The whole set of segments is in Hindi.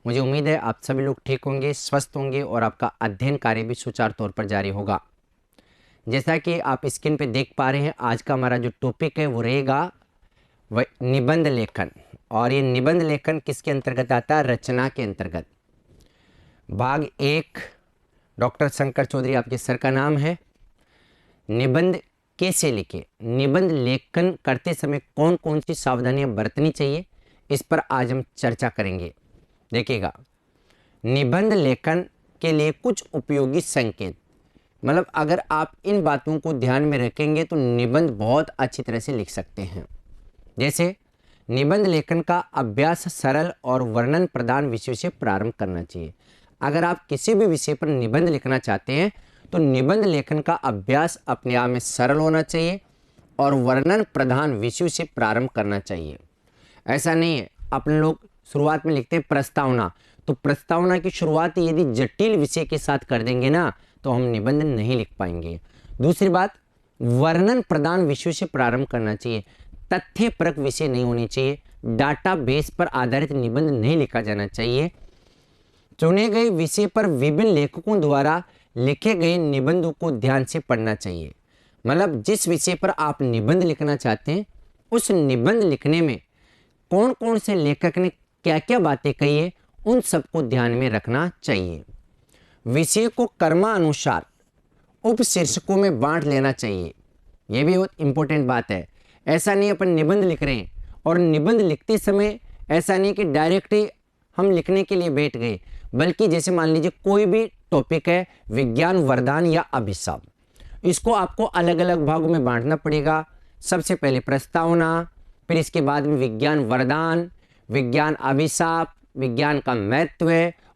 मुझे उम्मीद है आप सभी लोग ठीक होंगे, स्वस्थ होंगे और आपका अध्ययन कार्य भी सुचारू तौर पर जारी होगा। जैसा कि आप स्क्रीन पे देख पा रहे हैं, आज का हमारा जो टॉपिक है वो रहेगा वह निबंध लेखन। और ये निबंध लेखन किसके अंतर्गत आता है? रचना के अंतर्गत। भाग 1, डॉक्टर शंकर चौधरी आपके सर का नाम है। निबंध कैसे लिखे, निबंध लेखन करते समय कौन कौन सी सावधानियां बरतनी चाहिए, इस पर आज हम चर्चा करेंगे। देखिएगा, निबंध लेखन के लिए कुछ उपयोगी संकेत, मतलब अगर आप इन बातों को ध्यान में रखेंगे तो निबंध बहुत अच्छी तरह से लिख सकते हैं। जैसे निबंध लेखन का अभ्यास सरल और वर्णन प्रधान विषय से प्रारंभ करना चाहिए। अगर आप किसी भी विषय पर निबंध लिखना चाहते हैं तो निबंध लेखन का अभ्यास अपने आप में सरल होना चाहिए और वर्णन प्रधान विषय से प्रारंभ करना चाहिए। ऐसा नहीं है अपन लोग शुरुआत में लिखते हैं प्रस्तावना, तो प्रस्तावना की शुरुआत यदि जटिल विषय के साथ कर देंगे ना तो हम निबंध नहीं लिख पाएंगे। दूसरी बात, वर्णन प्रधान विषय से प्रारंभ करना चाहिए। तथ्यपरक विषय नहीं होनी चाहिए, डाटा बेस पर आधारित निबंध नहीं लिखा जाना चाहिए। चुने गए विषय पर विभिन्न लेखकों द्वारा लिखे गए निबंधों को ध्यान से पढ़ना चाहिए। मतलब जिस विषय पर आप निबंध लिखना चाहते हैं उस निबंध लिखने में कौन कौन से लेखक ने क्या क्या बातें कही है उन सबको ध्यान में रखना चाहिए। विषय को क्रमानुसार उपशीर्षकों में बांट लेना चाहिए, यह भी बहुत इंपॉर्टेंट बात है। ऐसा नहीं अपन निबंध लिख रहे हैं और निबंध लिखते समय ऐसा नहीं कि डायरेक्ट ही हम लिखने के लिए बैठ गए, बल्कि जैसे मान लीजिए कोई भी टॉपिक है, विज्ञान वरदान या अभिशाप, इसको आपको अलग अलग भागों में बांटना पड़ेगा। सबसे पहले प्रस्तावना, फिर इसके बाद में विज्ञान वरदान, विज्ञान अभिशाप, विज्ञान का महत्व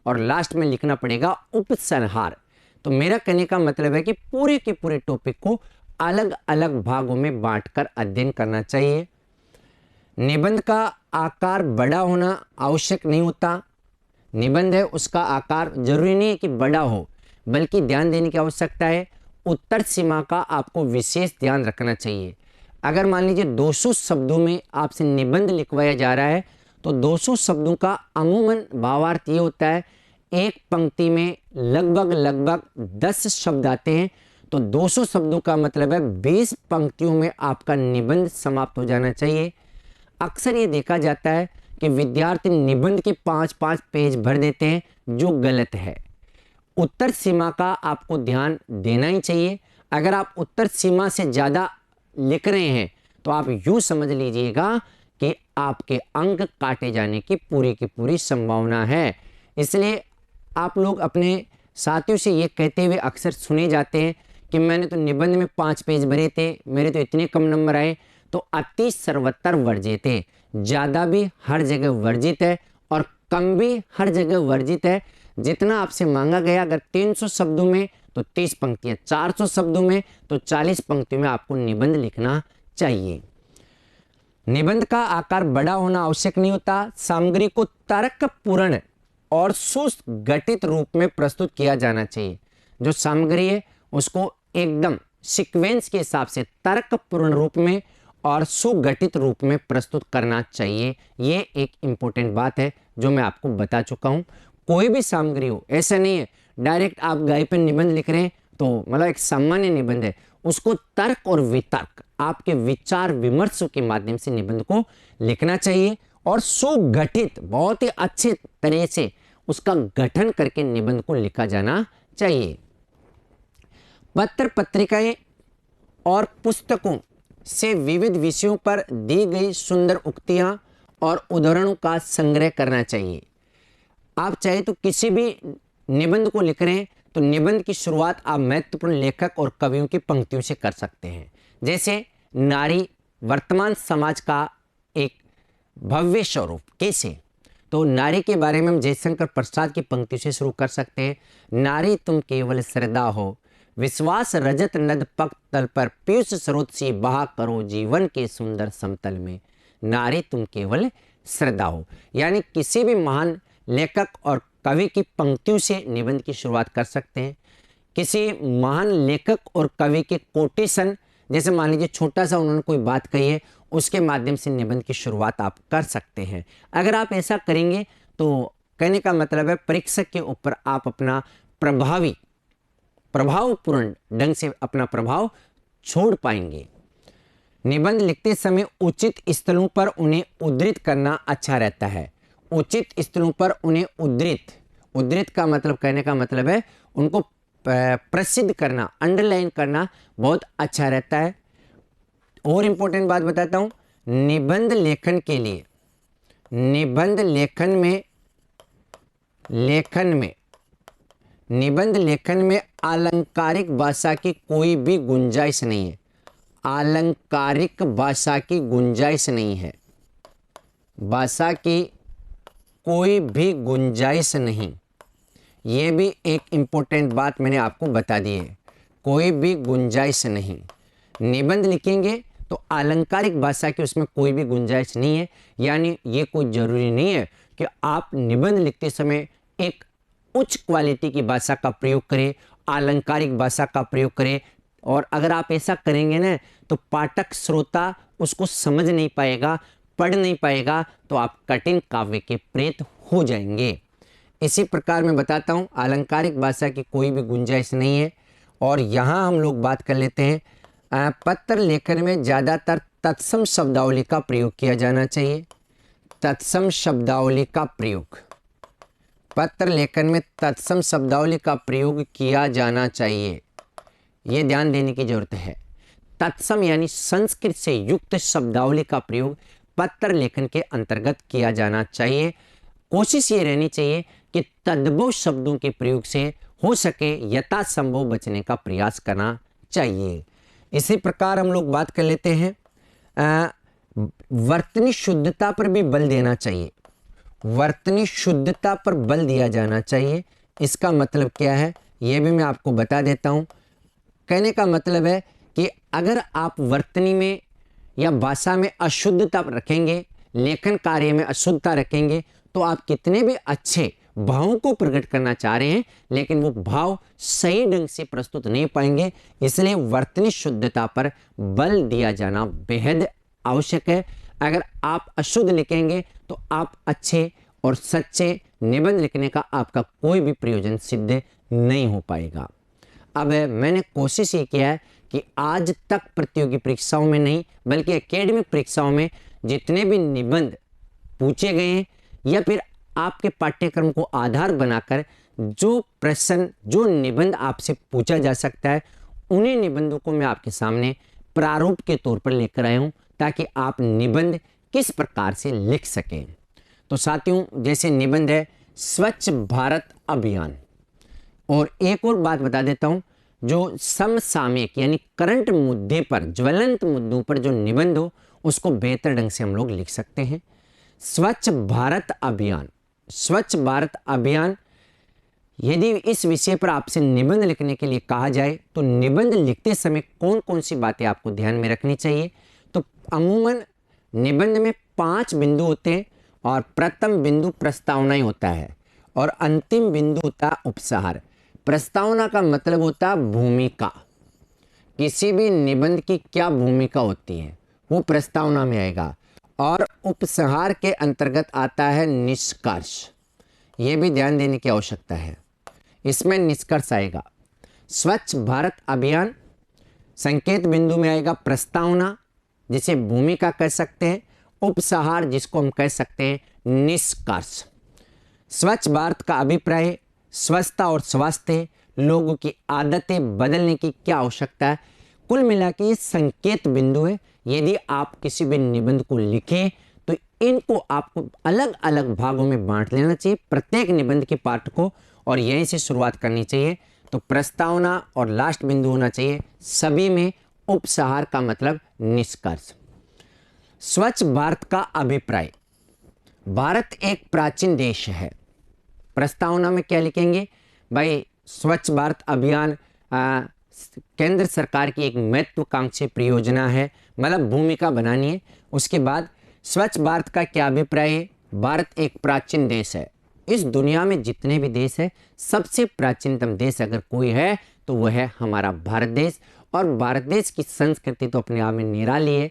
और लास्ट में लिखना पड़ेगा उपसंहार। तो मेरा कहने का मतलब है कि पूरे के पूरे टॉपिक को अलग अलग भागों में बांटकर अध्ययन करना चाहिए। निबंध का आकार बड़ा होना आवश्यक नहीं होता। निबंध है उसका आकार जरूरी नहीं है कि बड़ा हो, बल्कि ध्यान देने की आवश्यकता है उत्तर सीमा का आपको विशेष ध्यान रखना चाहिए। अगर मान लीजिए 200 शब्दों में आपसे निबंध लिखवाया जा रहा है तो 200 शब्दों का अमूमन भावार्थ ये होता है, एक पंक्ति में लगभग 10 शब्द आते हैं, तो 200 शब्दों का मतलब है 20 पंक्तियों में आपका निबंध समाप्त हो जाना चाहिए। अक्सर ये देखा जाता है कि विद्यार्थी निबंध के 5-5 पेज भर देते हैं, जो गलत है। उत्तर सीमा का आपको ध्यान देना ही चाहिए। अगर आप उत्तर सीमा से ज़्यादा लिख रहे हैं तो आप यूँ समझ लीजिएगा कि आपके अंक काटे जाने की पूरी संभावना है। इसलिए आप लोग अपने साथियों से ये कहते हुए अक्सर सुने जाते हैं कि मैंने तो निबंध में 5 पेज भरे थे, मेरे तो इतने कम नंबर आए। तो अति सर्वत्र वर्जित है, ज़्यादा भी हर जगह वर्जित है और कम भी हर जगह वर्जित है। जितना आपसे मांगा गया, अगर 300 शब्दों में तो 30 पंक्तियाँ, 400 शब्दों में तो 40 पंक्तियों में आपको निबंध लिखना चाहिए। निबंध का आकार बड़ा होना आवश्यक नहीं होता। सामग्री को तर्कपूर्ण और सुगठित रूप में प्रस्तुत किया जाना चाहिए। जो सामग्री है उसको एकदम सीक्वेंस के हिसाब से तर्कपूर्ण रूप में और सुगठित रूप में प्रस्तुत करना चाहिए। ये एक इम्पोर्टेंट बात है जो मैं आपको बता चुका हूँ। कोई भी सामग्री हो, ऐसा नहीं है डायरेक्ट आप गाय पर निबंध लिख रहे हैं तो मतलब एक सामान्य निबंध है, उसको तर्क और वितर्क, आपके विचार विमर्शों के माध्यम से निबंध को लिखना चाहिए और सुगठित, बहुत ही अच्छे तरह से उसका गठन करके निबंध को लिखा जाना चाहिए। पत्र पत्रिकाएं और पुस्तकों से विविध विषयों पर दी गई सुंदर उक्तियां और उदाहरणों का संग्रह करना चाहिए। आप चाहे तो किसी भी निबंध को लिख रहे हैं तो निबंध की शुरुआत आप महत्वपूर्ण लेखक और कवियों की पंक्तियों से कर सकते हैं। जैसे नारी वर्तमान समाज का एक भव्य स्वरूप, कैसे, तो नारी के बारे में हम जयशंकर प्रसाद की पंक्ति से शुरू कर सकते हैं। नारी तुम केवल श्रद्धा हो, विश्वास रजत नद पक तल पर पीयूष स्रोत सी बहा करो जीवन के सुंदर समतल में। नारी तुम केवल श्रद्धा हो, यानी किसी भी महान लेखक और कवि की पंक्तियों से निबंध की शुरुआत कर सकते हैं। किसी महान लेखक और कवि के कोटेशन, जैसे मान लीजिए छोटा सा उन्होंने कोई बात कही है, उसके माध्यम से निबंध की शुरुआत आप कर सकते हैं। अगर आप ऐसा करेंगे तो कहने का मतलब है परीक्षक के ऊपर आप अपना प्रभावपूर्ण ढंग से अपना प्रभाव छोड़ पाएंगे। निबंध लिखते समय उचित स्थलों पर उन्हें उद्धृत करना अच्छा रहता है। उचित स्थलों पर उन्हें उद्धृत का मतलब, कहने का मतलब है उनको प्रसिद्ध करना, अंडरलाइन करना बहुत अच्छा रहता है। और इम्पोर्टेंट बात बताता हूँ, निबंध लेखन में आलंकारिक भाषा की कोई भी गुंजाइश नहीं है। आलंकारिक भाषा की गुंजाइश नहीं है, भाषा की कोई भी गुंजाइश नहीं। ये भी एक इम्पोर्टेंट बात मैंने आपको बता दी है, कोई भी गुंजाइश नहीं। निबंध लिखेंगे तो आलंकारिक भाषा की उसमें कोई भी गुंजाइश नहीं है। यानी ये कोई ज़रूरी नहीं है कि आप निबंध लिखते समय एक उच्च क्वालिटी की भाषा का प्रयोग करें, आलंकारिक भाषा का प्रयोग करें। और अगर आप ऐसा करेंगे ना तो पाठक श्रोता उसको समझ नहीं पाएगा, पढ़ नहीं पाएगा, तो आप कठिन काव्य के प्रेत हो जाएंगे। इसी प्रकार मैं बताता हूँ, आलंकारिक भाषा की कोई भी गुंजाइश नहीं है। और यहाँ हम लोग बात कर लेते हैं, पत्र लेखन में ज़्यादातर तत्सम शब्दावली का प्रयोग किया जाना चाहिए। तत्सम शब्दावली का प्रयोग, पत्र लेखन में तत्सम शब्दावली का प्रयोग किया जाना चाहिए, ये ध्यान देने की जरूरत है। तत्सम यानी संस्कृत से युक्त शब्दावली का प्रयोग पत्र लेखन के अंतर्गत किया जाना चाहिए। कोशिश ये रहनी चाहिए कि तद्भव शब्दों के प्रयोग से हो सके यथासंभव बचने का प्रयास करना चाहिए। इसी प्रकार हम लोग बात कर लेते हैं, वर्तनी शुद्धता पर भी बल देना चाहिए। वर्तनी शुद्धता पर बल दिया जाना चाहिए। इसका मतलब क्या है ये भी मैं आपको बता देता हूँ। कहने का मतलब है कि अगर आप वर्तनी में या भाषा में अशुद्धता रखेंगे, लेखन कार्य में अशुद्धता रखेंगे, तो आप कितने भी अच्छे भावों को प्रकट करना चाह रहे हैं लेकिन वो भाव सही ढंग से प्रस्तुत नहीं पाएंगे। इसलिए वर्तनी शुद्धता पर बल दिया जाना बेहद आवश्यक है। अगर आप अशुद्ध लिखेंगे तो आप अच्छे और सच्चे निबंध लिखने का आपका कोई भी प्रयोजन सिद्ध नहीं हो पाएगा। अब मैंने कोशिश ये किया है कि आज तक प्रतियोगी परीक्षाओं में नहीं बल्कि एकेडमिक परीक्षाओं में जितने भी निबंध पूछे गए हैं या फिर आपके पाठ्यक्रम को आधार बनाकर जो प्रश्न, जो निबंध आपसे पूछा जा सकता है, उन्हीं निबंधों को मैं आपके सामने प्रारूप के तौर पर लेकर आया हूँ ताकि आप निबंध किस प्रकार से लिख सकें। तो साथियों, जैसे निबंध है स्वच्छ भारत अभियान, और एक और बात बता देता हूँ, जो समसामयिक यानी करंट मुद्दे पर, ज्वलंत मुद्दों पर जो निबंध हो उसको बेहतर ढंग से हम लोग लिख सकते हैं। स्वच्छ भारत अभियान, स्वच्छ भारत अभियान, यदि इस विषय पर आपसे निबंध लिखने के लिए कहा जाए तो निबंध लिखते समय कौन कौन सी बातें आपको ध्यान में रखनी चाहिए। तो अमूमन निबंध में 5 बिंदु होते हैं और प्रथम बिंदु प्रस्तावना ही होता है और अंतिम बिंदु होता है उपसंहार। प्रस्तावना का मतलब होता है भूमिका, किसी भी निबंध की क्या भूमिका होती है वो प्रस्तावना में आएगा। और उपसंहार के अंतर्गत आता है निष्कर्ष, ये भी ध्यान देने की आवश्यकता है, इसमें निष्कर्ष आएगा। स्वच्छ भारत अभियान संकेत बिंदु में आएगा प्रस्तावना, जिसे भूमिका कह सकते हैं, उपसंहार जिसको हम कह सकते हैं निष्कर्ष। स्वच्छ भारत का अभिप्राय, स्वच्छता और स्वास्थ्य, लोगों की आदतें बदलने की क्या आवश्यकता है, कुल मिला के ये संकेत बिंदु है। यदि आप किसी भी निबंध को लिखें तो इनको आपको अलग अलग भागों में बांट लेना चाहिए प्रत्येक निबंध के पार्ट को, और यहीं से शुरुआत करनी चाहिए। तो प्रस्तावना और लास्ट बिंदु होना चाहिए, सभी में उपसंहार का मतलब निष्कर्ष। स्वच्छ भारत का अभिप्राय, भारत एक प्राचीन देश है। प्रस्तावना में क्या लिखेंगे भाई, स्वच्छ भारत अभियान केंद्र सरकार की एक महत्वाकांक्षी परियोजना है, मतलब भूमिका बनानी है। उसके बाद स्वच्छ भारत का क्या अभिप्राय है, भारत एक प्राचीन देश है। इस दुनिया में जितने भी देश है सबसे प्राचीनतम देश अगर कोई है तो वह है हमारा भारत देश। और भारत देश की संस्कृति तो अपने आप में निराली है।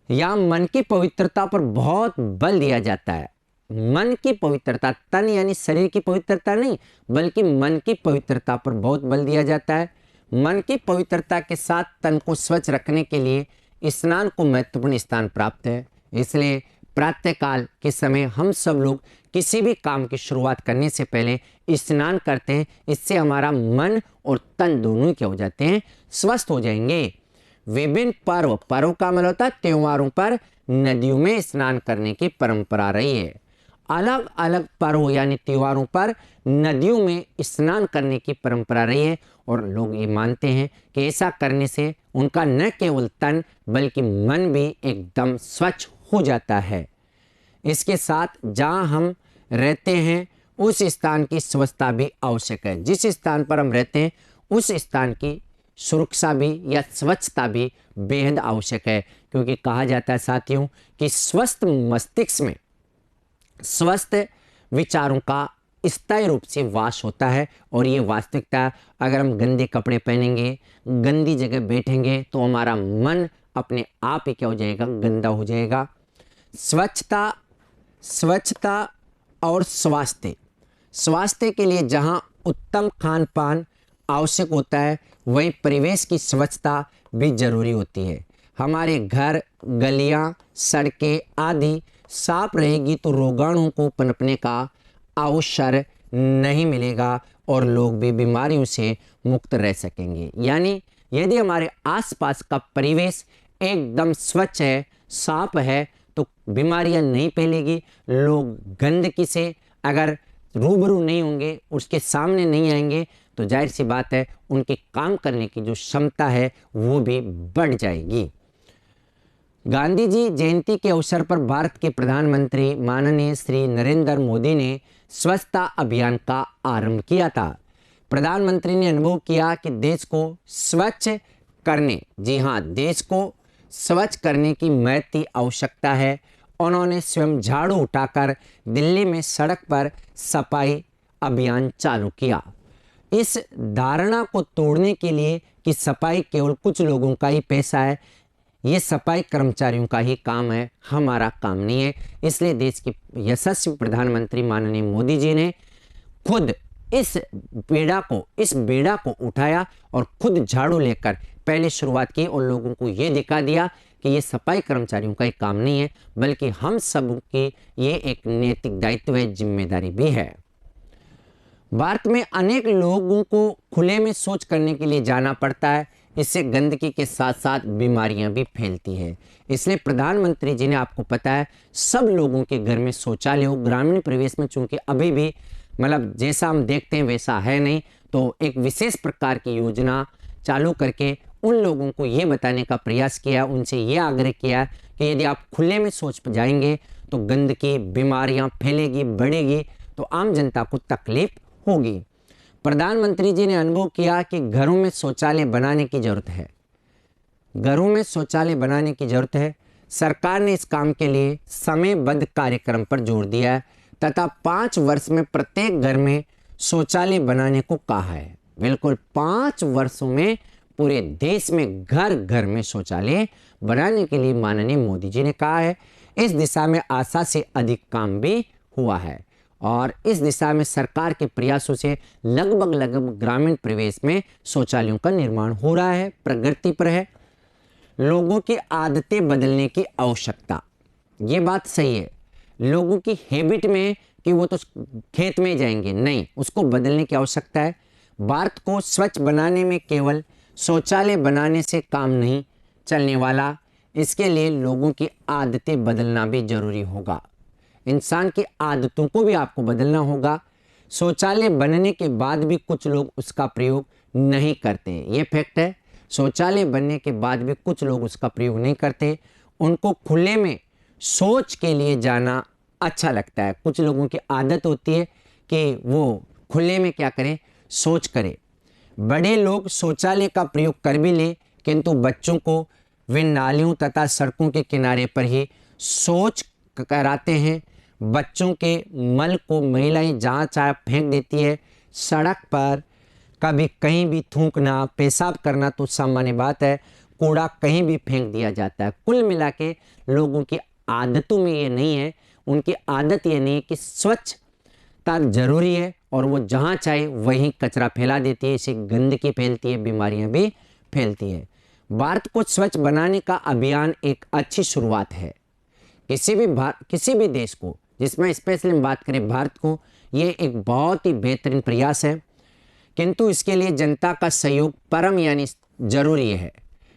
यहाँ मन की पवित्रता पर बहुत बल दिया जाता है। मन की पवित्रता, तन यानी शरीर की पवित्रता नहीं बल्कि मन की पवित्रता पर बहुत बल दिया जाता है। मन की पवित्रता के साथ तन को स्वच्छ रखने के लिए स्नान को महत्वपूर्ण स्थान प्राप्त है। इसलिए प्रातःकाल के समय हम सब लोग किसी भी काम की शुरुआत करने से पहले स्नान करते हैं। इससे हमारा मन और तन दोनों ही क्या हो जाते हैं, स्वस्थ हो जाएंगे। विभिन्न पर्वों का मतलब होता है त्योहारों पर नदियों में स्नान करने की परंपरा रही है। अलग अलग पर्व यानी त्योहारों पर नदियों में स्नान करने की परंपरा रही है और लोग ये मानते हैं कि ऐसा करने से उनका न केवल तन बल्कि मन भी एकदम स्वच्छ हो जाता है। इसके साथ जहाँ हम रहते हैं उस स्थान की स्वच्छता भी आवश्यक है। जिस स्थान पर हम रहते हैं उस स्थान की सुरक्षा भी या स्वच्छता भी बेहद आवश्यक है, क्योंकि कहा जाता है साथियों कि स्वस्थ मस्तिष्क में स्वस्थ विचारों का स्थायी रूप से वास होता है। और ये वास्तविकता, अगर हम गंदे कपड़े पहनेंगे, गंदी जगह बैठेंगे तो हमारा मन अपने आप ही क्या हो जाएगा, गंदा हो जाएगा। स्वच्छता और स्वास्थ्य के लिए जहाँ उत्तम खान पान आवश्यक होता है वहीं परिवेश की स्वच्छता भी जरूरी होती है। हमारे घर, गलियाँ, सड़कें आदि साफ रहेगी तो रोगाणुओं को पनपने का अवसर नहीं मिलेगा और लोग भी बीमारियों से मुक्त रह सकेंगे। यानी यदि हमारे आसपास का परिवेश एकदम स्वच्छ है, साफ है तो बीमारियां नहीं फैलेगी। लोग गंदगी से अगर रूबरू नहीं होंगे, उसके सामने नहीं आएंगे तो जाहिर सी बात है उनके काम करने की जो क्षमता है वो भी बढ़ जाएगी। गांधी जी जयंती के अवसर पर भारत के प्रधानमंत्री माननीय श्री नरेंद्र मोदी ने स्वच्छता अभियान का आरंभ किया था। प्रधानमंत्री ने अनुभव किया कि देश को स्वच्छ करने, जी हाँ, देश को स्वच्छ करने की महती आवश्यकता है। उन्होंने स्वयं झाड़ू उठाकर दिल्ली में सड़क पर सफाई अभियान चालू किया। इस धारणा को तोड़ने के लिए कि सफाई केवल कुछ लोगों का ही पेशा है, ये सफाई कर्मचारियों का ही काम है, हमारा काम नहीं है। इसलिए देश के यशस्वी प्रधानमंत्री माननीय मोदी जी ने खुद इस बेड़ा को उठाया और खुद झाड़ू लेकर पहले शुरुआत की और लोगों को ये दिखा दिया कि ये सफाई कर्मचारियों का ही काम नहीं है बल्कि हम सब की ये एक नैतिक दायित्व है, जिम्मेदारी भी है। भारत में अनेक लोगों को खुले में शौच करने के लिए जाना पड़ता है। इससे गंदगी के साथ साथ बीमारियां भी फैलती है। इसलिए प्रधानमंत्री जी ने, आपको पता है, सब लोगों के घर में शौचालय हो। ग्रामीण परिवेश में चूंकि अभी भी मतलब जैसा हम देखते हैं वैसा है नहीं, तो एक विशेष प्रकार की योजना चालू करके उन लोगों को ये बताने का प्रयास किया, उनसे ये आग्रह किया कि यदि आप खुले में शौच जाएंगे तो गंदगी, बीमारियां फैलेगी, बढ़ेगी, तो आम जनता को तकलीफ होगी। प्रधानमंत्री जी ने अनुभव किया कि घरों में शौचालय बनाने की जरूरत है। घरों में शौचालय बनाने की जरूरत है। सरकार ने इस काम के लिए समयबद्ध कार्यक्रम पर जोर दिया है तथा 5 वर्ष में प्रत्येक घर में शौचालय बनाने को कहा है। बिल्कुल 5 वर्षों में पूरे देश में घर घर में शौचालय बनाने के लिए माननीय मोदी जी ने कहा है। इस दिशा में आशा से अधिक काम भी हुआ है और इस दिशा में सरकार के प्रयासों से लगभग ग्रामीण परिवेश में शौचालयों का निर्माण हो रहा है, प्रगति पर है। लोगों की आदतें बदलने की आवश्यकता, ये बात सही है। लोगों की हैबिट में कि वो तो खेत में जाएंगे, नहीं, उसको बदलने की आवश्यकता है। भारत को स्वच्छ बनाने में केवल शौचालय बनाने से काम नहीं चलने वाला, इसके लिए लोगों की आदतें बदलना भी जरूरी होगा। इंसान की आदतों को भी आपको बदलना होगा। शौचालय बनने के बाद भी कुछ लोग उसका प्रयोग नहीं करते, ये फैक्ट है। शौचालय बनने के बाद भी कुछ लोग उसका प्रयोग नहीं करते। उनको खुले में शौच के लिए जाना अच्छा लगता है। कुछ लोगों की आदत होती है कि वो खुले में क्या करें, शौच करें। बड़े लोग शौचालय का प्रयोग कर भी ले, किंतु बच्चों को वे नालियों तथा सड़कों के किनारे पर ही शौच कराते हैं। बच्चों के मल को महिलाएं जहाँ चाहे फेंक देती है। सड़क पर कभी कहीं भी थूकना, पेशाब करना तो सामान्य बात है, कूड़ा कहीं भी फेंक दिया जाता है। कुल मिला के लोगों की आदतों में ये नहीं है, उनकी आदत ये नहीं है कि स्वच्छता जरूरी है और वो जहाँ चाहे वहीं कचरा फैला देती है। इससे गंदगी फैलती है, बीमारियां भी फैलती है। भारत को स्वच्छ बनाने का अभियान एक अच्छी शुरुआत है। किसी भी देश को, जिसमें स्पेशली हम बात करें भारत को, ये एक बहुत ही बेहतरीन प्रयास है, किंतु इसके लिए जनता का सहयोग परम यानी जरूरी है।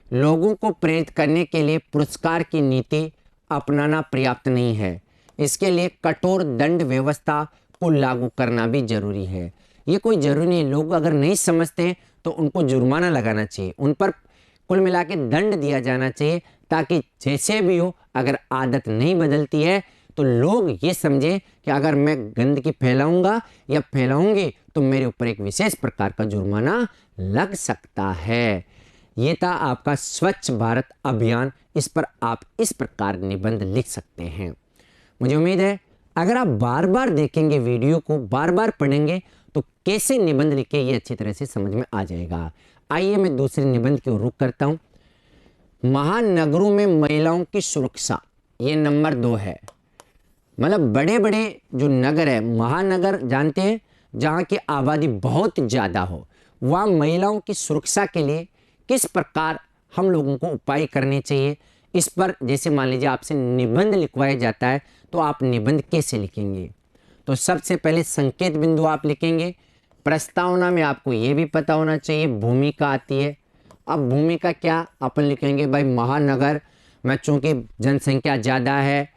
लोगों को प्रेरित करने के लिए पुरस्कार की नीति अपनाना पर्याप्त नहीं है। इसके लिए कठोर दंड व्यवस्था को लागू करना भी जरूरी है। ये कोई जरूरी नहीं, लोग अगर नहीं समझते तो उनको जुर्माना लगाना चाहिए, उन पर कुल मिला के दंड दिया जाना चाहिए, ताकि जैसे भी हो अगर आदत नहीं बदलती है तो लोग ये समझें कि अगर मैं गंदगी फैलाऊंगा या फैलाऊंगी तो मेरे ऊपर एक विशेष प्रकार का जुर्माना लग सकता है। ये था आपका स्वच्छ भारत अभियान। इस पर आप इस प्रकार निबंध लिख सकते हैं। मुझे उम्मीद है अगर आप बार बार देखेंगे, वीडियो को बार बार पढ़ेंगे, तो कैसे निबंध लिखे ये अच्छी तरह से समझ में आ जाएगा। आइए मैं दूसरे निबंध की ओर रुख करता हूँ। महानगरों में महिलाओं की सुरक्षा, ये नंबर 2 है। मतलब बड़े बड़े जो नगर है, महानगर जानते हैं, जहाँ की आबादी बहुत ज़्यादा हो, वहाँ महिलाओं की सुरक्षा के लिए किस प्रकार हम लोगों को उपाय करने चाहिए, इस पर जैसे मान लीजिए आपसे निबंध लिखवाया जाता है तो आप निबंध कैसे लिखेंगे। तो सबसे पहले संकेत बिंदु आप लिखेंगे। प्रस्तावना में आपको ये भी पता होना चाहिए भूमिका आती है। अब भूमिका क्या अपन लिखेंगे, भाई महानगर में चूँकि जनसंख्या ज़्यादा है,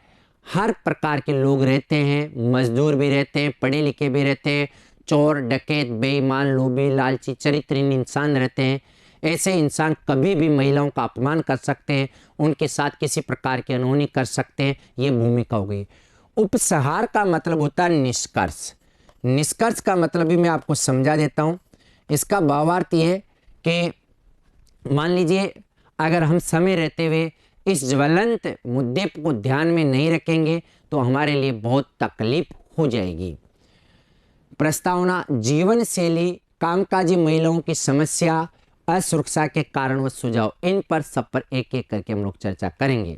हर प्रकार के लोग रहते हैं, मजदूर भी रहते हैं, पढ़े लिखे भी रहते हैं, चोर डकैत बेईमान लोभी लालची चरित्रहीन इंसान रहते हैं। ऐसे इंसान कभी भी महिलाओं का अपमान कर सकते हैं, उनके साथ किसी प्रकार की अनहोनी कर सकते हैं। ये भूमिका हो गई। उपसंहार का मतलब होता है निष्कर्ष। निष्कर्ष का मतलब भी मैं आपको समझा देता हूँ। इसका भावार्थ ये है कि मान लीजिए अगर हम समय रहते हुए इस ज्वलंत मुद्दे को ध्यान में नहीं रखेंगे तो हमारे लिए बहुत तकलीफ हो जाएगी। प्रस्तावना, जीवन शैली, कामकाजी महिलाओं की समस्या, असुरक्षा के कारण व सुझाव, इन पर सब पर एक एक करके हम लोग चर्चा करेंगे।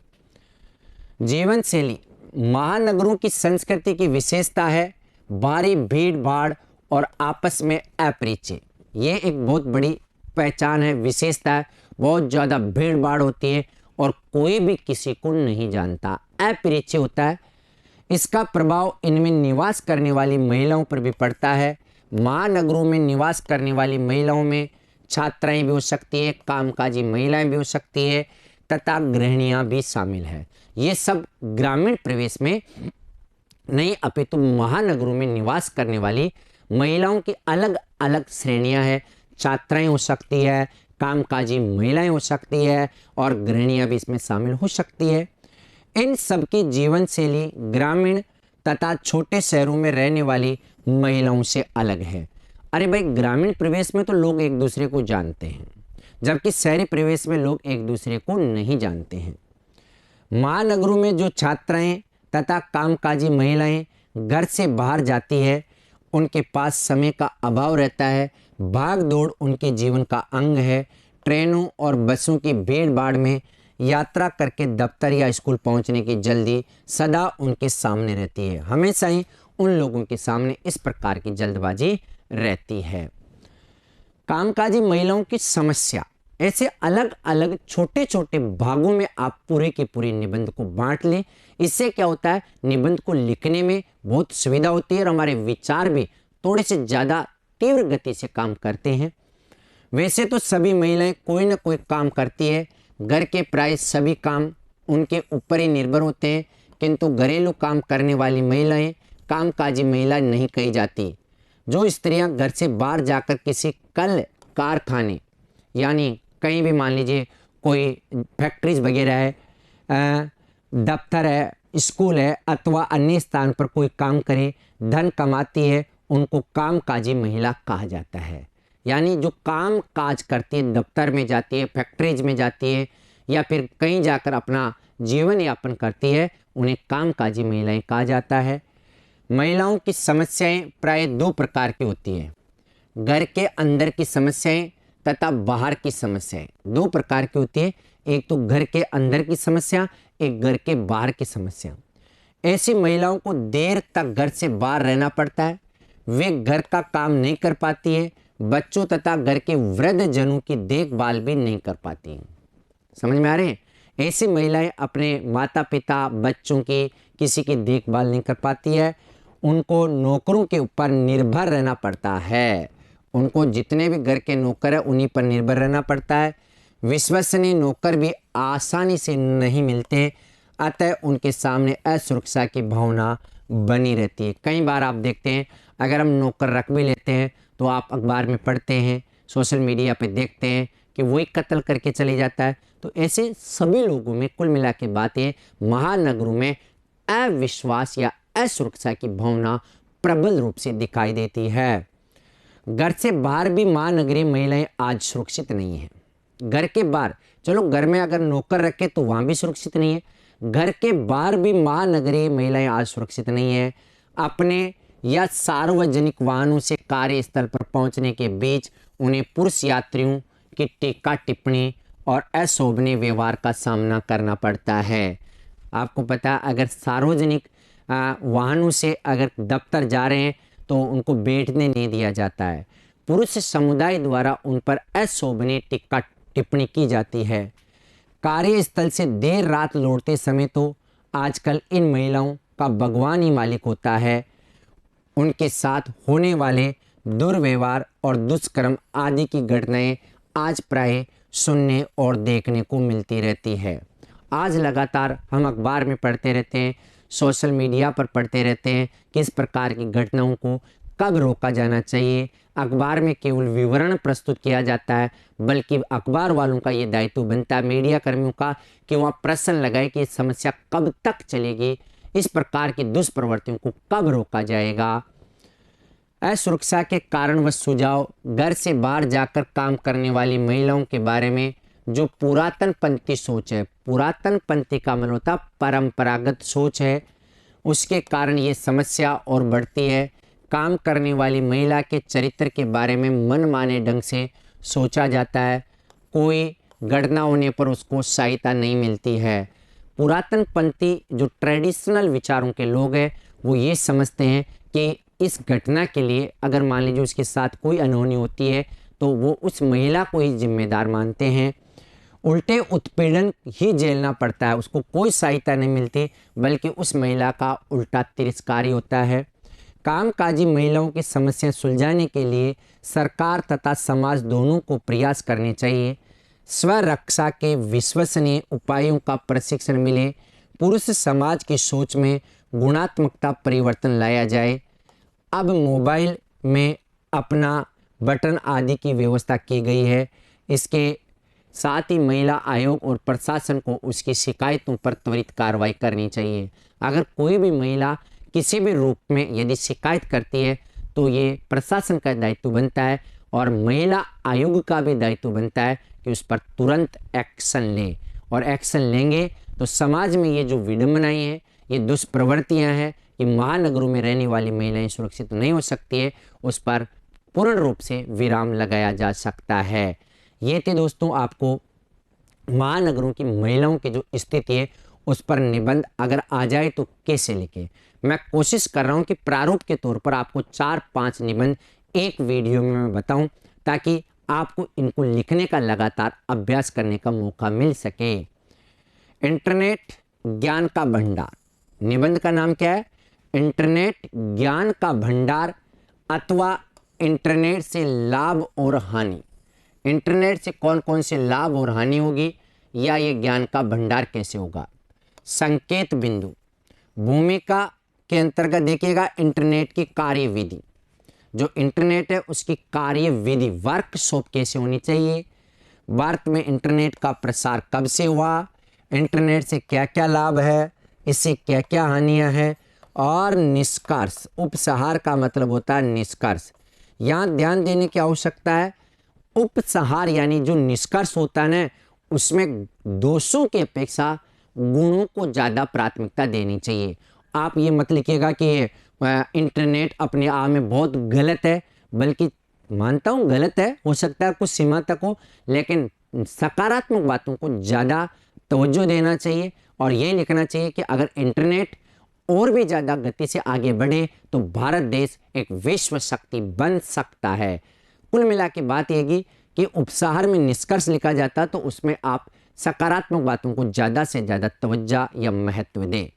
जीवन शैली, महानगरों की संस्कृति की विशेषता है भारी भीड़ भाड़ और आपस में अपरिचय। ये एक बहुत बड़ी पहचान है, विशेषता है। बहुत ज़्यादा भीड़ भाड़ होती है और कोई भी किसी को नहीं जानता, अपरिचय होता है। इसका प्रभाव इनमें निवास करने वाली महिलाओं पर भी पड़ता है। महानगरों में निवास करने वाली महिलाओं में छात्राएं भी हो सकती है, कामकाजी महिलाएं भी हो सकती है तथा गृहिणियां भी शामिल है। ये सब ग्रामीण प्रदेश में नहीं अपितु महानगरों में निवास करने वाली महिलाओं की अलग अलग श्रेणियां हैं। छात्राएं हो सकती है, कामकाजी महिलाएं हो सकती है और गृहिणियां भी इसमें शामिल हो सकती है। इन सबकी जीवन शैली ग्रामीण तथा छोटे शहरों में रहने वाली महिलाओं से अलग है। अरे भाई, ग्रामीण प्रदेश में तो लोग एक दूसरे को जानते हैं, जबकि शहरी प्रदेश में लोग एक दूसरे को नहीं जानते हैं। महानगरों में जो छात्राएं तथा कामकाजी महिलाएं घर से बाहर जाती है, उनके पास समय का अभाव रहता है, भाग दौड़ उनके जीवन का अंग है। ट्रेनों और बसों की भीड़ भाड़ में यात्रा करके दफ्तर या स्कूल पहुंचने की जल्दी सदा उनके सामने रहती है। हमेशा ही उन लोगों के सामने इस प्रकार की जल्दबाजी रहती है। कामकाजी महिलाओं की समस्या, ऐसे अलग अलग छोटे छोटे भागों में आप पूरे के पूरे निबंध को बांट लें। इससे क्या होता है, निबंध को लिखने में बहुत सुविधा होती है और हमारे विचार भी थोड़े से ज़्यादा तीव्र गति से काम करते हैं। वैसे तो सभी महिलाएं कोई ना कोई काम करती है, घर के प्राय सभी काम उनके ऊपर ही निर्भर होते हैं, किंतु घरेलू काम करने वाली महिलाएं कामकाजी महिला नहीं कही जाती। जो स्त्रियां घर से बाहर जाकर किसी कल कारखाने यानी कहीं भी मान लीजिए कोई फैक्ट्रीज वगैरह है, दफ्तर है, स्कूल है अथवा अन्य स्थान पर कोई काम करे, धन कमाती है, उनको कामकाजी महिला कहा जाता है। यानी जो काम काज करती है, दफ्तर में जाती है, फैक्ट्रीज में जाती है या फिर कहीं जाकर अपना जीवन यापन करती है, उन्हें कामकाजी महिलाएं कहा जाता है। महिलाओं की समस्याएं प्राय 2 प्रकार की होती हैं। घर के अंदर की समस्याएं तथा बाहर की समस्याएं 2 प्रकार की होती है। एक तो घर के अंदर की समस्या, एक घर के बाहर की समस्या। ऐसी महिलाओं को देर तक घर से बाहर रहना पड़ता है, वे घर का काम नहीं कर पाती है, बच्चों तथा घर के वृद्ध जनों की देखभाल भी नहीं कर पाती हैं। समझ में आ रहे हैं? ऐसी महिलाएं अपने माता पिता बच्चों की किसी की देखभाल नहीं कर पाती है, उनको नौकरों के ऊपर निर्भर रहना पड़ता है। उनको जितने भी घर के नौकर हैं उन्हीं पर निर्भर रहना पड़ता है। विश्वसनीय नौकर भी आसानी से नहीं मिलते, अतः उनके सामने असुरक्षा की भावना बनी रहती है। कई बार आप देखते हैं, अगर हम नौकर रख भी लेते हैं तो आप अखबार में पढ़ते हैं, सोशल मीडिया पे देखते हैं कि वही कत्ल करके चले जाता है। तो ऐसे सभी लोगों में कुल मिला के बातें, महानगरों में अविश्वास या असुरक्षा की भावना प्रबल रूप से दिखाई देती है। घर से बाहर भी महानगरीय महिलाएं आज सुरक्षित नहीं है। घर के बाहर, चलो घर में अगर नौकर रखे तो वहाँ भी सुरक्षित नहीं है, घर के बाहर भी महानगरीय महिलाएं आज सुरक्षित नहीं है। अपने या सार्वजनिक वाहनों से कार्यस्थल पर पहुंचने के बीच उन्हें पुरुष यात्रियों की टीका टिप्पणी और अशोभनीय व्यवहार का सामना करना पड़ता है। आपको पता है, अगर सार्वजनिक वाहनों से अगर दफ्तर जा रहे हैं तो उनको बैठने नहीं दिया जाता है। पुरुष समुदाय द्वारा उन पर अशोभनीय टीका टिप्पणी की जाती है। कार्यस्थल से देर रात लौटते समय तो आजकल इन महिलाओं का भगवान ही मालिक होता है। उनके साथ होने वाले दुर्व्यवहार और दुष्कर्म आदि की घटनाएं आज प्राय सुनने और देखने को मिलती रहती है। आज लगातार हम अखबार में पढ़ते रहते हैं, सोशल मीडिया पर पढ़ते रहते हैं किस प्रकार की घटनाओं को कब रोका जाना चाहिए। अखबार में केवल विवरण प्रस्तुत किया जाता है, बल्कि अखबार वालों का ये दायित्व बनता है, मीडिया कर्मियों का, कि वह प्रश्न लगाए कि समस्या कब तक चलेगी, इस प्रकार की दुष्प्रवृत्तियों को कब रोका जाएगा। असुरक्षा के कारण व सुझाव, घर से बाहर जाकर काम करने वाली महिलाओं के बारे में जो पुरातन पंथी सोच है, पुरातन पंथी का मतलब होता परंपरागत सोच है, उसके कारण ये समस्या और बढ़ती है। काम करने वाली महिला के चरित्र के बारे में मनमाने ढंग से सोचा जाता है, कोई घटना होने पर उसको सहायता नहीं मिलती है। पुरातन पंथी जो ट्रेडिशनल विचारों के लोग हैं वो ये समझते हैं कि इस घटना के लिए अगर मान लीजिए उसके साथ कोई अनहोनी होती है तो वो उस महिला को ही जिम्मेदार मानते हैं। उल्टे उत्पीड़न ही झेलना पड़ता है, उसको कोई सहायता नहीं मिलती, बल्कि उस महिला का उल्टा तिरस्कार ही होता है। कामकाजी महिलाओं की समस्या सुलझाने के लिए सरकार तथा समाज दोनों को प्रयास करने चाहिए। स्वरक्षा के विश्वसनीय उपायों का प्रशिक्षण मिले, पुरुष समाज की सोच में गुणात्मकता परिवर्तन लाया जाए। अब मोबाइल में अपना बटन आदि की व्यवस्था की गई है, इसके साथ ही महिला आयोग और प्रशासन को उसकी शिकायतों पर त्वरित कार्रवाई करनी चाहिए। अगर कोई भी महिला किसी भी रूप में यदि शिकायत करती है तो ये प्रशासन का दायित्व बनता है और महिला आयोग का भी दायित्व बनता है कि उस पर तुरंत एक्शन लें, और एक्शन लेंगे तो समाज में ये जो विडंबनाएं हैं, ये दुष्प्रवृत्तियां हैं, ये महानगरों में रहने वाली महिलाएं सुरक्षित नहीं हो सकती है, उस पर पूर्ण रूप से विराम लगाया जा सकता है। ये थे दोस्तों आपको महानगरों की महिलाओं की जो स्थिति है उस पर निबंध अगर आ जाए तो कैसे लिखें। मैं कोशिश कर रहा हूं कि प्रारूप के तौर पर आपको 4-5 निबंध एक वीडियो में मैं बताऊं, ताकि आपको इनको लिखने का लगातार अभ्यास करने का मौका मिल सके। इंटरनेट ज्ञान का भंडार, निबंध का नाम क्या है? इंटरनेट ज्ञान का भंडार अथवा इंटरनेट से लाभ और हानि। इंटरनेट से कौन कौन से लाभ और हानि होगी, या ये ज्ञान का भंडार कैसे होगा। संकेत बिंदु, भूमिका के अंतर्गत देखिएगा इंटरनेट की कार्यविधि, जो इंटरनेट है उसकी कार्यविधि, वर्कशॉप कैसे होनी चाहिए। भारत में इंटरनेट का प्रसार कब से हुआ, इंटरनेट से क्या क्या लाभ है, इससे क्या क्या हानियां हैं, और निष्कर्ष। उपसंहार का मतलब होता है निष्कर्ष। यहाँ ध्यान देने की आवश्यकता है, उपसंहार यानी जो निष्कर्ष होता है ना, उसमें दोषों की अपेक्षा गुणों को ज़्यादा प्राथमिकता देनी चाहिए। आप ये मत लिखिएगा कि इंटरनेट अपने आप में बहुत गलत है, बल्कि मानता हूँ गलत है, हो सकता है कुछ सीमा तक हो, लेकिन सकारात्मक बातों को ज़्यादा तवज्जो देना चाहिए। और ये लिखना चाहिए कि अगर इंटरनेट और भी ज़्यादा गति से आगे बढ़े तो भारत देश एक विश्व शक्ति बन सकता है। कुल मिला के बात यही कि उपसार में निष्कर्ष लिखा जाता तो उसमें आप सकारात्मक बातों को ज़्यादा से ज़्यादा तवज्जो या महत्व दें।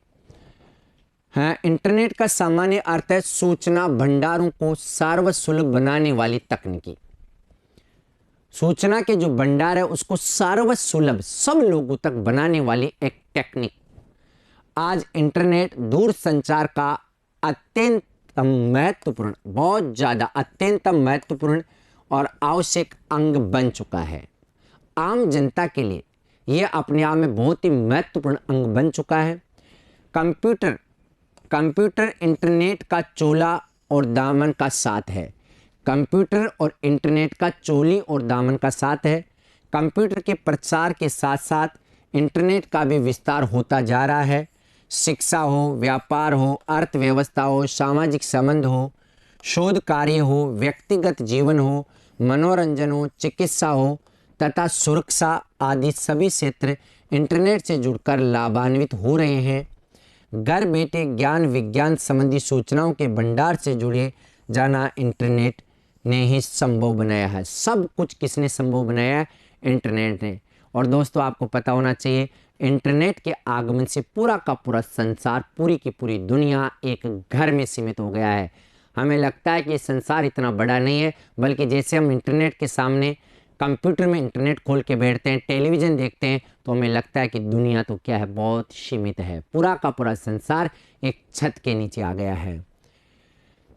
हाँ, इंटरनेट का सामान्य अर्थ है सूचना भंडारों को सर्वसुलभ बनाने वाली तकनीकी। सूचना के जो भंडार है उसको सर्वसुलभ सब लोगों तक बनाने वाली एक टेक्निक। आज इंटरनेट दूर संचार का अत्यंत महत्वपूर्ण, बहुत ज़्यादा अत्यंत महत्वपूर्ण और आवश्यक अंग बन चुका है। आम जनता के लिए यह अपने आप में बहुत ही महत्वपूर्ण अंग बन चुका है। कंप्यूटर इंटरनेट का चोला और दामन का साथ है। कंप्यूटर और इंटरनेट का चोली और दामन का साथ है। कंप्यूटर के प्रचार के साथ साथ इंटरनेट का भी विस्तार होता जा रहा है। शिक्षा हो, व्यापार हो, अर्थव्यवस्था हो, सामाजिक संबंध हो, शोध कार्य हो, व्यक्तिगत जीवन हो, मनोरंजन हो, चिकित्सा हो तथा सुरक्षा आदि सभी क्षेत्र इंटरनेट से जुड़कर लाभान्वित हो रहे हैं। घर बैठे ज्ञान विज्ञान संबंधी सूचनाओं के भंडार से जुड़े जाना इंटरनेट ने ही संभव बनाया है। सब कुछ किसने संभव बनाया है? इंटरनेट ने। और दोस्तों आपको पता होना चाहिए इंटरनेट के आगमन से पूरा का पूरा संसार, पूरी की पूरी दुनिया एक घर में सीमित हो गया है। हमें लगता है कि संसार इतना बड़ा नहीं है, बल्कि जैसे हम इंटरनेट के सामने कंप्यूटर में इंटरनेट खोल के बैठते हैं, टेलीविज़न देखते हैं, तो हमें लगता है कि दुनिया तो क्या है, बहुत सीमित है। पूरा का पूरा संसार एक छत के नीचे आ गया है।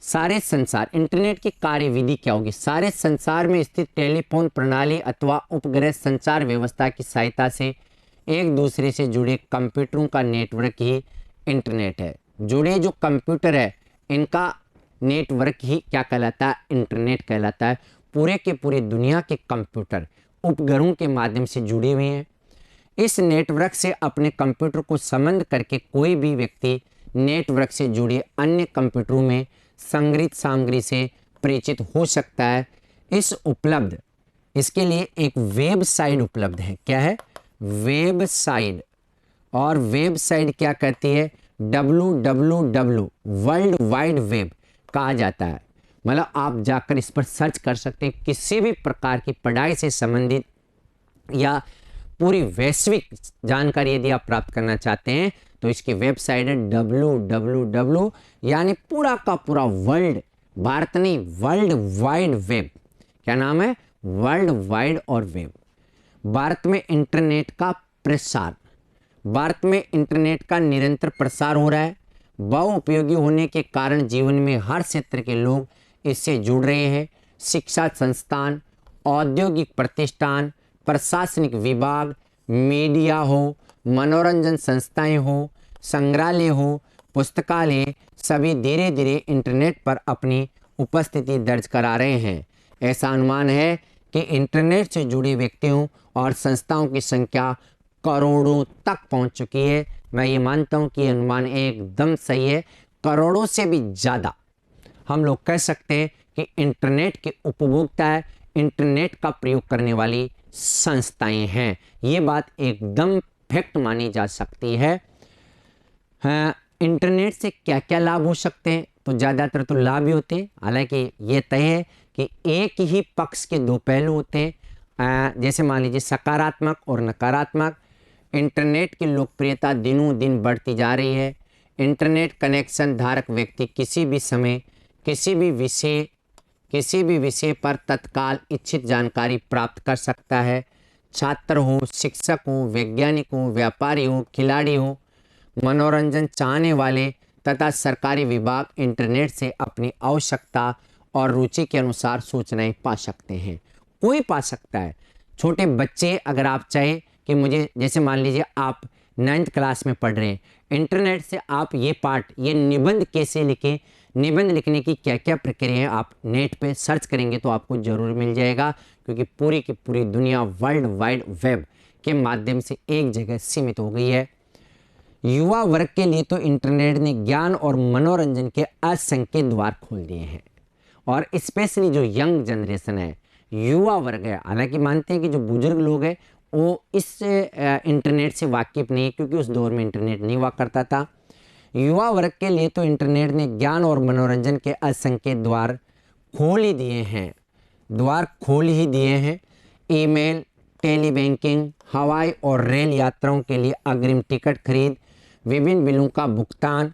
सारे संसार, इंटरनेट की कार्यविधि क्या होगी? सारे संसार में स्थित टेलीफोन प्रणाली अथवा उपग्रह संचार व्यवस्था की सहायता से एक दूसरे से जुड़े कंप्यूटरों का नेटवर्क ही इंटरनेट है। जुड़े जो कंप्यूटर है इनका नेटवर्क ही क्या कहलाता है? इंटरनेट कहलाता है। पूरे के पूरे दुनिया के कंप्यूटर उपग्रहों के माध्यम से जुड़े हुए हैं। इस नेटवर्क से अपने कंप्यूटर को संबंध करके कोई भी व्यक्ति नेटवर्क से जुड़े अन्य कंप्यूटरों में संग्रहित सामग्री से परिचित हो सकता है। इसके लिए एक वेबसाइट उपलब्ध है। क्या है? वेबसाइट। और वेबसाइट क्या कहती है? www, वर्ल्ड वाइड वेब कहा जाता है। मतलब आप जाकर इस पर सर्च कर सकते हैं। किसी भी प्रकार की पढ़ाई से संबंधित या पूरी वैश्विक जानकारी यदि आप प्राप्त करना चाहते हैं तो इसकी वेबसाइट है www, यानी पूरा का पूरा वर्ल्ड, भारत नहीं, वर्ल्ड वाइड वेब। क्या नाम है? वर्ल्ड वाइड और वेब। भारत में इंटरनेट का प्रसार, भारत में इंटरनेट का निरंतर प्रसार हो रहा है। बहुउपयोगी होने के कारण जीवन में हर क्षेत्र के लोग इससे जुड़ रहे हैं। शिक्षा संस्थान, औद्योगिक प्रतिष्ठान, प्रशासनिक विभाग, मीडिया हो, मनोरंजन संस्थाएं हो, संग्रहालय हो, पुस्तकालय, सभी धीरे धीरे इंटरनेट पर अपनी उपस्थिति दर्ज करा रहे हैं। ऐसा अनुमान है कि इंटरनेट से जुड़े व्यक्तियों और संस्थाओं की संख्या करोड़ों तक पहुंच चुकी है। मैं ये मानता हूं कि अनुमान एकदम सही है। करोड़ों से भी ज़्यादा हम लोग कह सकते हैं कि इंटरनेट के उपभोक्ता है, इंटरनेट का प्रयोग करने वाली संस्थाएं हैं। ये बात एकदम फैक्ट मानी जा सकती है। हाँ, इंटरनेट से क्या क्या लाभ हो सकते हैं? तो ज़्यादातर तो लाभ ही होते हैं। हालांकि ये तय है कि एक ही पक्ष के दो पहलू होते हैं। जैसे मान लीजिए सकारात्मक और नकारात्मक। इंटरनेट की लोकप्रियता दिनों दिन बढ़ती जा रही है। इंटरनेट कनेक्शन धारक व्यक्ति किसी भी समय किसी भी विषय पर तत्काल इच्छित जानकारी प्राप्त कर सकता है। छात्र हो, शिक्षक हो, वैज्ञानिक हो, व्यापारी हो, खिलाड़ी हो, मनोरंजन चाहने वाले तथा सरकारी विभाग इंटरनेट से अपनी आवश्यकता और रुचि के अनुसार सूचनाएं पा सकते हैं। कोई पा सकता है। छोटे बच्चे, अगर आप चाहें कि मुझे, जैसे मान लीजिए आप 9th क्लास में पढ़ रहे हैं, इंटरनेट से आप ये पाठ, ये निबंध कैसे लिखें, निबंध लिखने की क्या क्या प्रक्रिया है, आप नेट पे सर्च करेंगे तो आपको ज़रूर मिल जाएगा। क्योंकि पूरी की पूरी दुनिया वर्ल्ड वाइड वेब के माध्यम से एक जगह सीमित हो गई है। युवा वर्ग के लिए तो इंटरनेट ने ज्ञान और मनोरंजन के असंख्य द्वार खोल दिए हैं। और स्पेशली जो यंग जनरेशन है, युवा वर्ग है, हालांकि मानते हैं कि जो बुजुर्ग लोग हैं वो इस इंटरनेट से वाकिफ नहीं है, क्योंकि उस दौर में इंटरनेट नहीं हुआ करता था। युवा वर्ग के लिए तो इंटरनेट ने ज्ञान और मनोरंजन के असंख्य द्वार खोल ही दिए हैं। ईमेल, टेली बैंकिंग, हवाई और रेल यात्राओं के लिए अग्रिम टिकट खरीद, विभिन्न बिलों का भुगतान,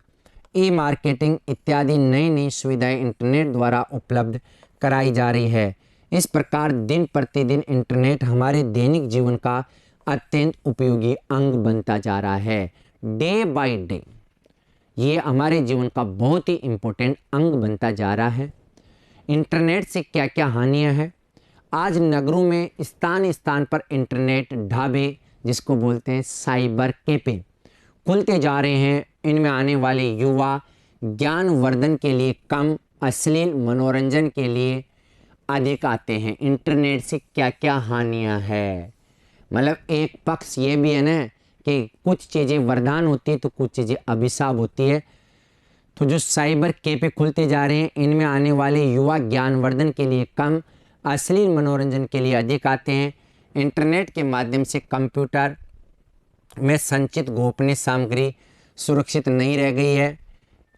ई मार्केटिंग इत्यादि नई नई सुविधाएं इंटरनेट द्वारा उपलब्ध कराई जा रही है। इस प्रकार दिन प्रतिदिन इंटरनेट हमारे दैनिक जीवन का अत्यंत उपयोगी अंग बनता जा रहा है। डे बाय डे ये हमारे जीवन का बहुत ही इम्पोर्टेंट अंग बनता जा रहा है। इंटरनेट से क्या क्या हानियां हैं? आज नगरों में स्थान स्थान पर इंटरनेट ढाबे, जिसको बोलते हैं साइबर कैफे, खुलते जा रहे हैं। इनमें आने वाले युवा ज्ञानवर्धन के लिए कम, अश्लील मनोरंजन के लिए अधिक आते हैं। इंटरनेट से क्या क्या हानियां हैं? मतलब एक पक्ष ये भी है ना कि कुछ चीज़ें वरदान होती है तो कुछ चीज़ें अभिशाप होती है। तो जो साइबर कैफे खुलते जा रहे हैं, इनमें आने वाले युवा ज्ञानवर्धन के लिए कम, अश्लील मनोरंजन के लिए अधिक आते हैं। इंटरनेट के माध्यम से कंप्यूटर में संचित गोपनीय सामग्री सुरक्षित नहीं रह गई है।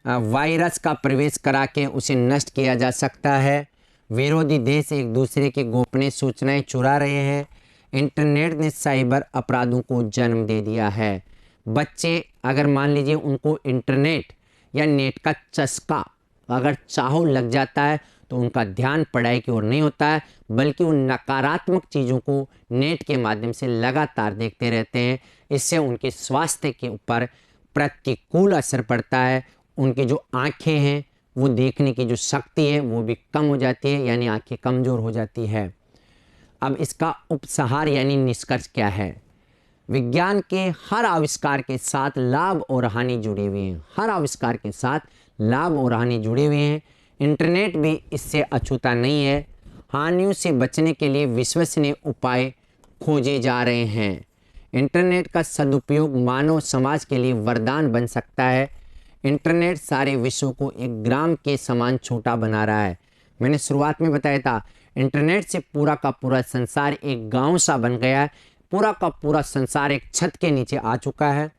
वायरस का प्रवेश करा के उसे नष्ट किया जा सकता है। विरोधी देश एक दूसरे की गोपनीय सूचनाएं चुरा रहे हैं। इंटरनेट ने साइबर अपराधों को जन्म दे दिया है। बच्चे अगर मान लीजिए उनको इंटरनेट या नेट का चस्का अगर चाहो लग जाता है तो उनका ध्यान पढ़ाई की ओर नहीं होता है, बल्कि उन नकारात्मक चीज़ों को नेट के माध्यम से लगातार देखते रहते हैं। इससे उनके स्वास्थ्य के ऊपर प्रतिकूल असर पड़ता है। उनकी जो आँखें हैं वो देखने की जो शक्ति है वो भी कम हो जाती है, यानी आँखें कमज़ोर हो जाती है। अब इसका उपसंहार यानी निष्कर्ष क्या है? विज्ञान के हर आविष्कार के साथ लाभ और हानि जुड़े हुए हैं। हर आविष्कार के साथ लाभ और हानि जुड़े हुए हैं। इंटरनेट भी इससे अछूता नहीं है। हानियों से बचने के लिए विश्वसनीय उपाय खोजे जा रहे हैं। इंटरनेट का सदुपयोग मानव समाज के लिए वरदान बन सकता है। इंटरनेट सारे विश्व को एक ग्राम के समान छोटा बना रहा है। मैंने शुरुआत में बताया था, इंटरनेट से पूरा का पूरा संसार एक गांव सा बन गया है। पूरा का पूरा संसार एक छत के नीचे आ चुका है।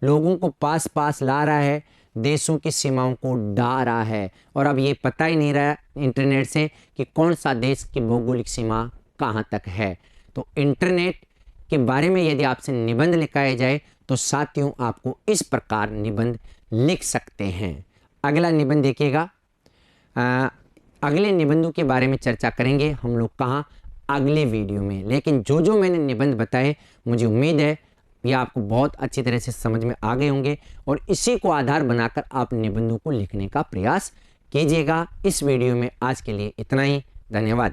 लोगों को पास पास ला रहा है, देशों की सीमाओं को ढा रहा है। और अब ये पता ही नहीं रहा इंटरनेट से कि कौन सा देश की भौगोलिक सीमा कहाँ तक है। तो इंटरनेट के बारे में यदि आपसे निबंध लिखाया जाए तो साथियों आपको इस प्रकार निबंध लिख सकते हैं। अगला निबंध देखिएगा। अगले निबंधों के बारे में चर्चा करेंगे हम लोग कहाँ? अगले वीडियो में। लेकिन जो जो मैंने निबंध बताए मुझे उम्मीद है ये आपको बहुत अच्छी तरह से समझ में आ गए होंगे और इसी को आधार बनाकर आप निबंधों को लिखने का प्रयास कीजिएगा। इस वीडियो में आज के लिए इतना ही। धन्यवाद।